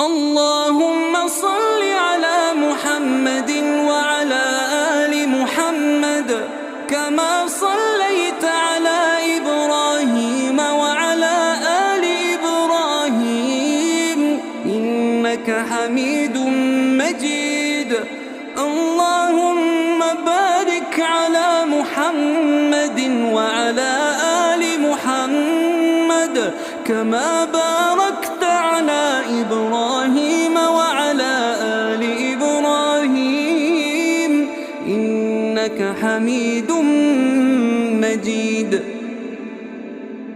اللهم صل على محمد وعلى آل محمد كما صليت على إبراهيم وعلى آل إبراهيم إنك حميد مجيد. اللهم بارك على محمد وعلى آل محمد كما باركت على إبراهيم وعلى آل إبراهيم إنك حميد مجيد.